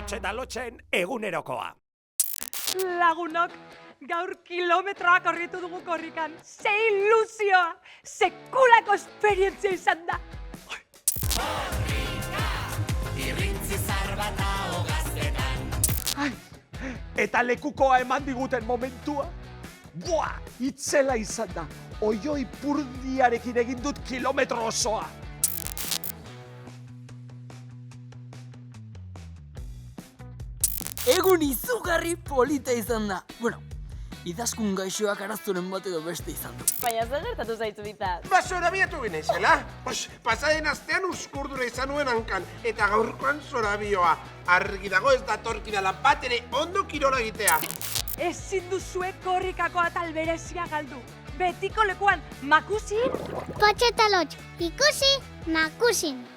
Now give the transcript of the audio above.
Lotxe eta lotxen egunerokoa. Lagunok, gaur kilometroak korritu dugu korrikan. Ze ilusioa, sekulako esperientzia izan da. Irrintzi zar bata hogaztetan. Eta lekukoa eman diguten momentua? Buah, itzela izan da. Oioi purdiarekin egin dut kilometro osoa. Egun izugarri polita izan da. Bueno, idazkun gaixoak arazoren bat edo beste izan du. Baina zer gertatu zaitzu bitaz? Zorabiatu gineizela. Pasaden astean uskurdura izan nuen hankan, eta gaurkoan zorabioa. Argi dago ez datorkidala bat ere ondo kirola egitea. Ezin duzue korrikako atal berezia galdu. Betiko lekuan, makusin? Lotxe eta lotx, ikusi, nakusin.